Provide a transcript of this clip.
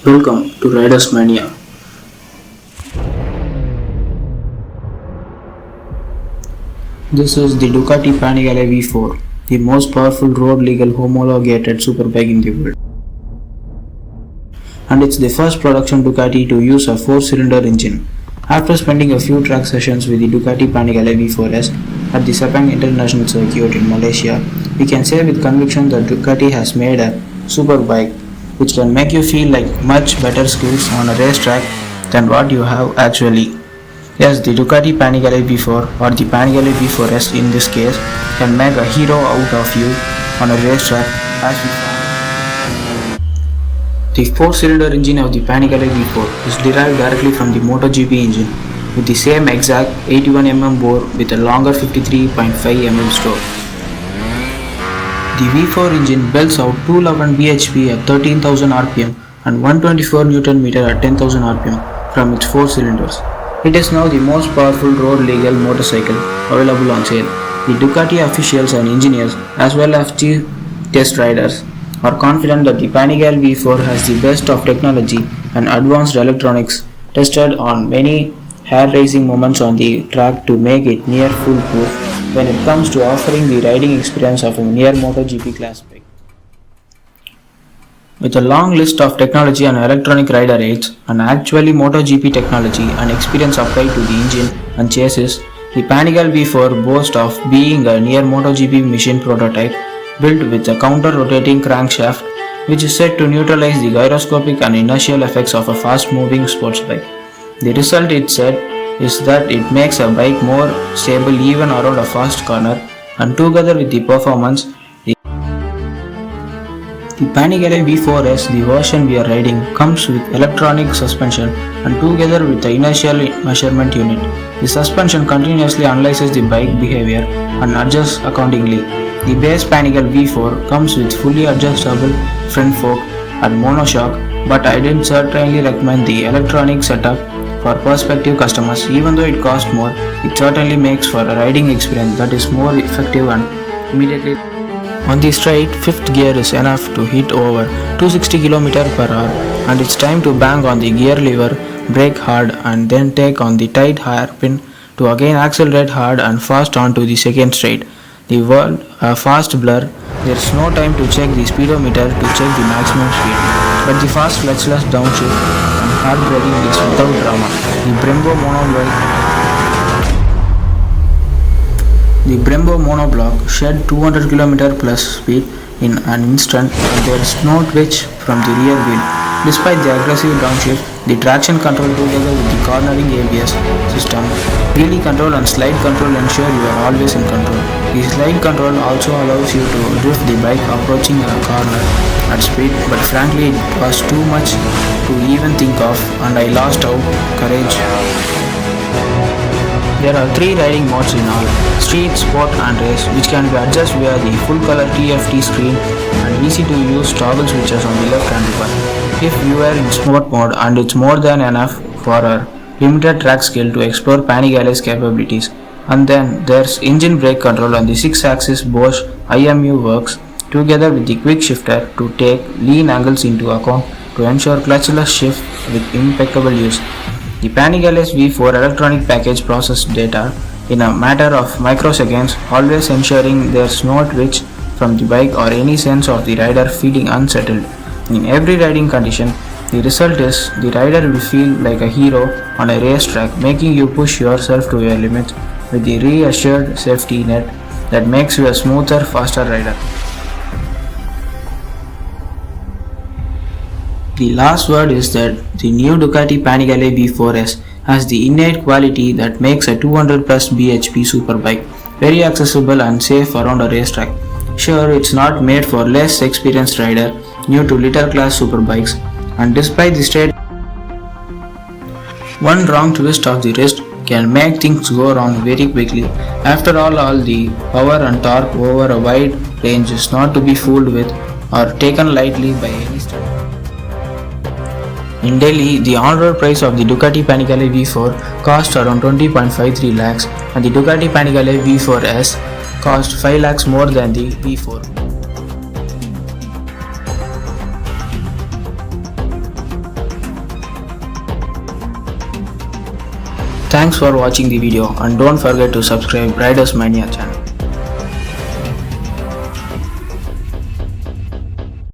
Welcome to Riders Mania. This is the Ducati Panigale V4, the most powerful road legal homologated superbike in the world. And it's the first production Ducati to use a 4-cylinder engine. After spending a few track sessions with the Ducati Panigale V4S at the Sepang International Circuit in Malaysia, we can say with conviction that Ducati has made a superbike which can make you feel like much better skills on a racetrack than what you have actually. Yes, the Ducati Panigale V4 or the Panigale V4S in this case can make a hero out of you on a racetrack as we found. The 4-cylinder engine of the Panigale V4 is derived directly from the MotoGP engine with the same exact 81mm bore with a longer 53.5mm stroke. The V4 engine belts out 211 bhp at 13,000 rpm and 124 Nm at 10,000 rpm from its 4 cylinders. It is now the most powerful road legal motorcycle available on sale. The Ducati officials and engineers as well as chief test riders are confident that the Panigale V4 has the best of technology and advanced electronics tested on many hair raising moments on the track to make it near foolproof when it comes to offering the riding experience of a near MotoGP class bike. With a long list of technology and electronic rider aids and actually MotoGP technology and experience applied to the engine and chassis, the Panigale V4 boasts of being a near MotoGP machine prototype built with a counter-rotating crankshaft which is set to neutralize the gyroscopic and inertial effects of a fast-moving sports bike. The result, it said, is that it makes a bike more stable even around a fast corner, and together with the performance, the Panigale V4S, the version we are riding, comes with electronic suspension and together with the inertial measurement unit. The suspension continuously analyzes the bike behavior and adjusts accordingly. The base Panigale V4 comes with fully adjustable front fork and monoshock, but I didn't certainly recommend the electronic setup for prospective customers. Even though it costs more, it certainly makes for a riding experience that is more effective and immediately. On the straight, 5th gear is enough to hit over 260 km/h and it's time to bang on the gear lever, brake hard and then take on the tight hairpin to again accelerate hard and fast onto the second straight. The world a fast blur, there's no time to check the speedometer to check the maximum speed, but the fast clutchless downshift and hard braking is without drama. The Brembo monoblock shed 200 km plus speed in an instant and there is no twitch from the rear wheel. Despite the aggressive downshift, the traction control together with the cornering ABS system, wheelie control and slide control ensure you are always in control. The slide control also allows you to drift the bike approaching a corner at speed, but frankly it was too much to even think of and I lost out courage. There are 3 riding modes in all: Street, Sport and Race, which can be adjusted via the full color TFT screen and easy to use toggle switches on the left handlebar. If you are in Sport mode, and it's more than enough for a limited track skill to explore Panigale's capabilities. And then there's engine brake control on the 6-axis Bosch IMU works together with the quick shifter to take lean angles into account to ensure clutchless shift with impeccable use. The Panigale's V4 electronic package processes data in a matter of microseconds, always ensuring there's no twitch from the bike or any sense of the rider feeling unsettled. In every riding condition, the result is the rider will feel like a hero on a racetrack, making you push yourself to your limits with the reassured safety net that makes you a smoother, faster rider. The last word is that the new Ducati Panigale V4S has the innate quality that makes a 200 plus bhp superbike very accessible and safe around a racetrack. Sure, it's not made for less experienced rider new to little class superbikes, and despite the state, one wrong twist of the wrist can make things go wrong very quickly. After all the power and torque over a wide range is not to be fooled with or taken lightly by any standard. In Delhi, the on-road price of the Ducati Panigale V4 cost around 20.53 lakhs and the Ducati Panigale V4S cost 5 lakhs more than the V4. Thanks for watching the video and don't forget to subscribe Riders Mania channel.